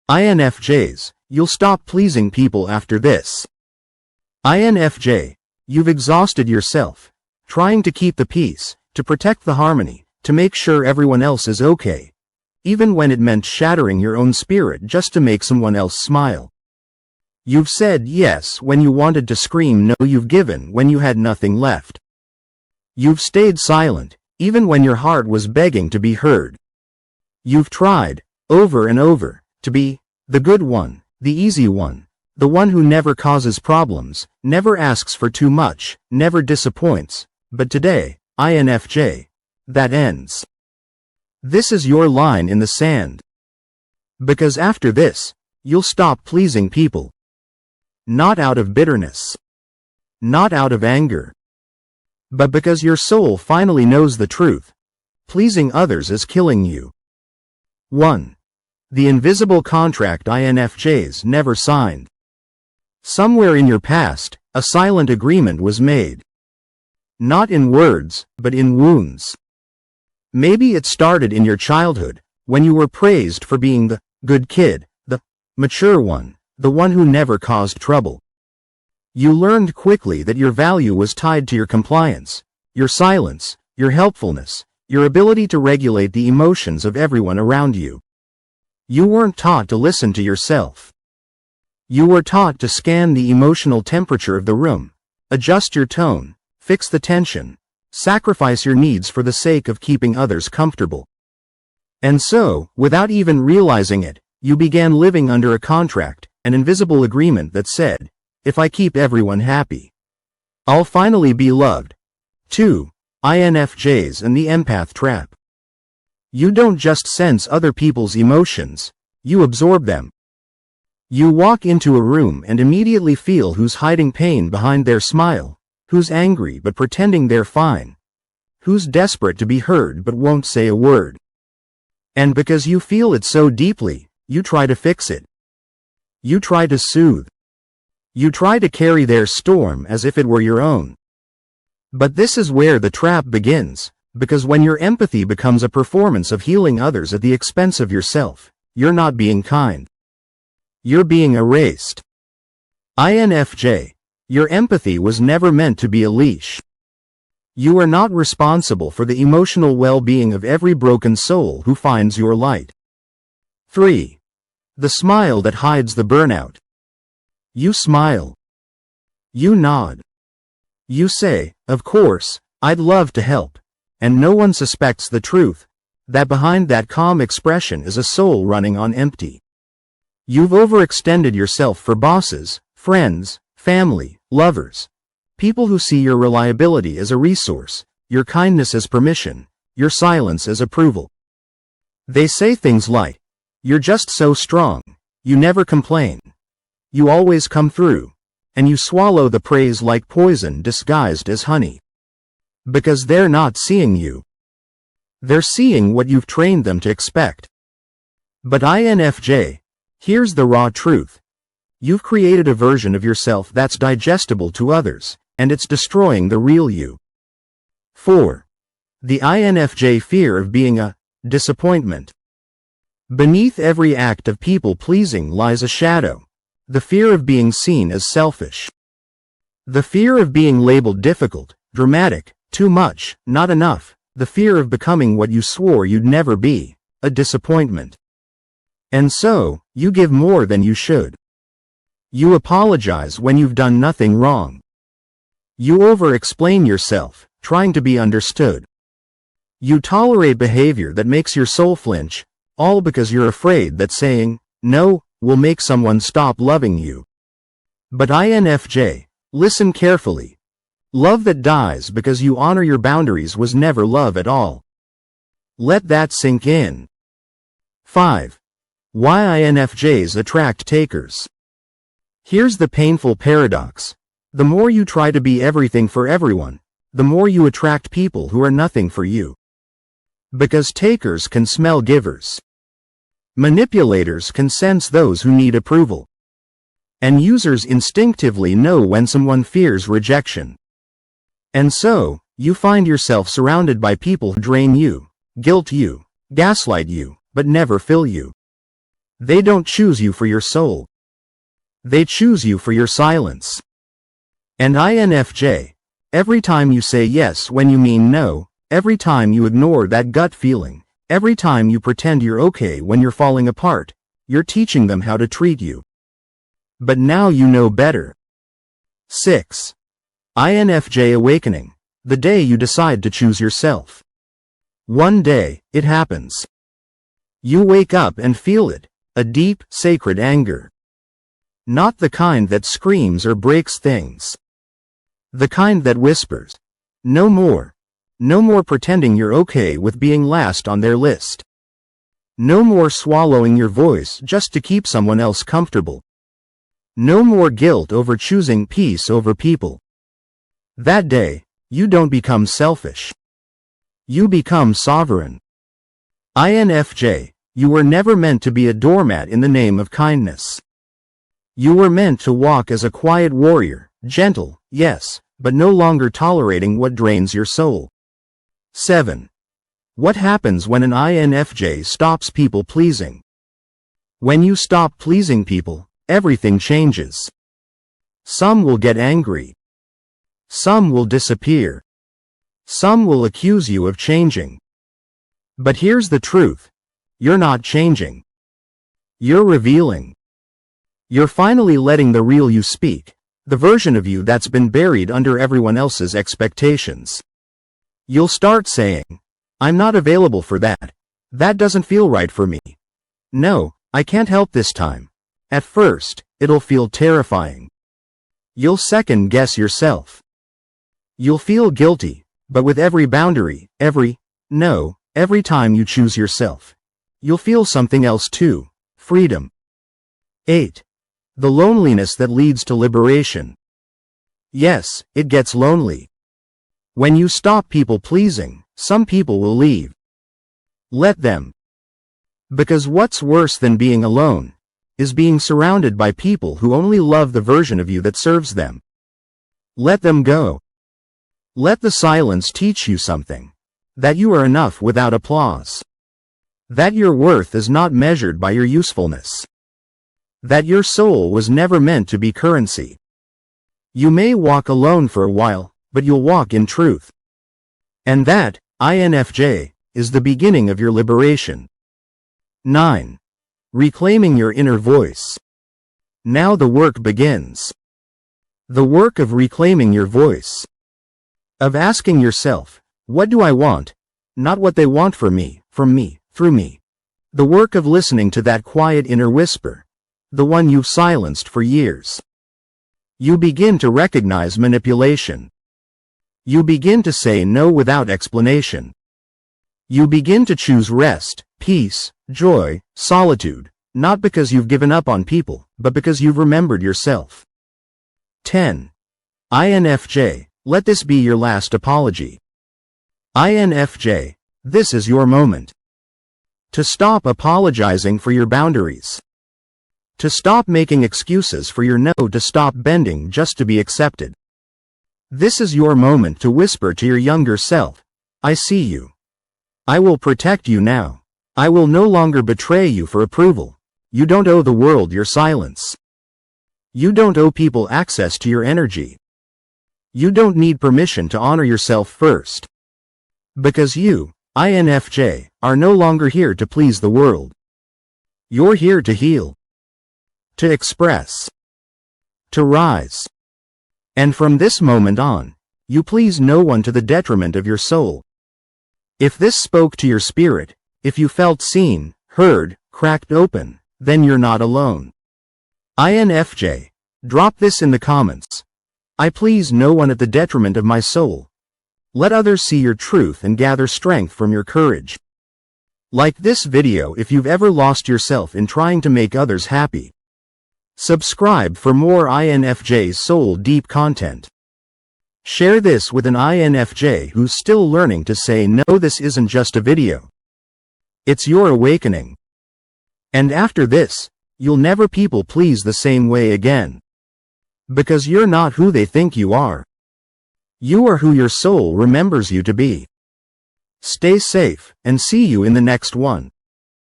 INFJs, you'll stop pleasing people after this. INFJ, you've exhausted yourself, trying to keep the peace, to protect the harmony, to make sure everyone else is okay, even when it meant shattering your own spirit just to make someone else smile. You've said yes when you wanted to scream no. You've given when you had nothing left. You've stayed silent, even when your heart was begging to be heard. You've tried, over and over, to be the good one, the easy one, the one who never causes problems, never asks for too much, never disappoints. But today, INFJ, that ends. This is your line in the sand. Because after this, you'll stop pleasing people. Not out of bitterness. Not out of anger. But because your soul finally knows the truth. Pleasing others is killing you. 1. The invisible contract INFJs never signed. Somewhere in your past, a silent agreement was made. Not in words, but in wounds. Maybe it started in your childhood, when you were praised for being the good kid, the mature one, the one who never caused trouble. You learned quickly that your value was tied to your compliance, your silence, your helpfulness, your ability to regulate the emotions of everyone around you. You weren't taught to listen to yourself. You were taught to scan the emotional temperature of the room, adjust your tone, fix the tension, sacrifice your needs for the sake of keeping others comfortable. And so, without even realizing it, you began living under a contract, an invisible agreement that said, if I keep everyone happy, I'll finally be loved. 2. INFJs and the empath trap. You don't just sense other people's emotions, you absorb them. You walk into a room and immediately feel who's hiding pain behind their smile, who's angry but pretending they're fine, who's desperate to be heard but won't say a word. And because you feel it so deeply, you try to fix it. You try to soothe. You try to carry their storm as if it were your own. But this is where the trap begins, because when your empathy becomes a performance of healing others at the expense of yourself, you're not being kind. You're being erased. INFJ, your empathy was never meant to be a leash. You are not responsible for the emotional well-being of every broken soul who finds your light. 3. The smile that hides the burnout. You smile. You nod. You say, of course, I'd love to help. And no one suspects the truth, that behind that calm expression is a soul running on empty. You've overextended yourself for bosses, friends, family, lovers. People who see your reliability as a resource, your kindness as permission, your silence as approval. They say things like, you're just so strong, you never complain, you always come through, and you swallow the praise like poison disguised as honey. Because they're not seeing you. They're seeing what you've trained them to expect. But INFJ, here's the raw truth. You've created a version of yourself that's digestible to others, and it's destroying the real you. 4. The INFJ fear of being a disappointment. Beneath every act of people-pleasing lies a shadow, the fear of being seen as selfish. The fear of being labeled difficult, dramatic, too much, not enough, the fear of becoming what you swore you'd never be, a disappointment. And so, you give more than you should. You apologize when you've done nothing wrong. You over-explain yourself, trying to be understood. You tolerate behavior that makes your soul flinch, all because you're afraid that saying no will make someone stop loving you. But INFJ, listen carefully. Love that dies because you honor your boundaries was never love at all. Let that sink in. 5. Why INFJs attract takers. Here's the painful paradox. The more you try to be everything for everyone, the more you attract people who are nothing for you. Because takers can smell givers. Manipulators can sense those who need approval. And users instinctively know when someone fears rejection. And so, you find yourself surrounded by people who drain you, guilt you, gaslight you, but never fill you. They don't choose you for your soul. They choose you for your silence. And INFJ, every time you say yes when you mean no, every time you ignore that gut feeling, every time you pretend you're okay when you're falling apart, you're teaching them how to treat you. But now you know better. 6. INFJ awakening, the day you decide to choose yourself. One day, it happens. You wake up and feel it, a deep, sacred anger. Not the kind that screams or breaks things. The kind that whispers, no more. No more pretending you're okay with being last on their list. No more swallowing your voice just to keep someone else comfortable. No more guilt over choosing peace over people. That day, you don't become selfish. You become sovereign. INFJ, you were never meant to be a doormat in the name of kindness. You were meant to walk as a quiet warrior, gentle, yes, but no longer tolerating what drains your soul. 7. What happens when an INFJ stops people pleasing? When you stop pleasing people, everything changes. Some will get angry. Some will disappear. Some will accuse you of changing. But here's the truth. You're not changing. You're revealing. You're finally letting the real you speak, the version of you that's been buried under everyone else's expectations. You'll start saying, I'm not available for that. That doesn't feel right for me. No, I can't help this time. At first, it'll feel terrifying. You'll second guess yourself. You'll feel guilty, but with every boundary, every time you choose yourself, you'll feel something else too, freedom. 8. The loneliness that leads to liberation. Yes, it gets lonely. When you stop people pleasing, some people will leave. Let them. Because what's worse than being alone is being surrounded by people who only love the version of you that serves them. Let them go. Let the silence teach you something. That you are enough without applause. That your worth is not measured by your usefulness. That your soul was never meant to be currency. You may walk alone for a while, but you'll walk in truth. And that, INFJ, is the beginning of your liberation. 9. Reclaiming your inner voice. Now the work begins. The work of reclaiming your voice. Of asking yourself, what do I want? Not what they want from me, through me. The work of listening to that quiet inner whisper. The one you've silenced for years. You begin to recognize manipulation. You begin to say no without explanation. You begin to choose rest, peace, joy, solitude, not because you've given up on people, but because you've remembered yourself. 10. INFJ, let this be your last apology. INFJ, this is your moment. To stop apologizing for your boundaries. To stop making excuses for your no, to stop bending just to be accepted. This is your moment to whisper to your younger self, I see you. I will protect you now. I will no longer betray you for approval. You don't owe the world your silence. You don't owe people access to your energy. You don't need permission to honor yourself first. Because you, INFJ, are no longer here to please the world. You're here to heal. To express. To rise. And from this moment on, you please no one to the detriment of your soul. If this spoke to your spirit, if you felt seen, heard, cracked open, then you're not alone. INFJ, drop this in the comments. I please no one at the detriment of my soul. Let others see your truth and gather strength from your courage. Like this video if you've ever lost yourself in trying to make others happy. Subscribe for more INFJ's soul deep content. Share this with an INFJ who's still learning to say no. This isn't just a video. It's your awakening. And after this, you'll never people please the same way again. Because you're not who they think you are. You are who your soul remembers you to be. Stay safe, and see you in the next one.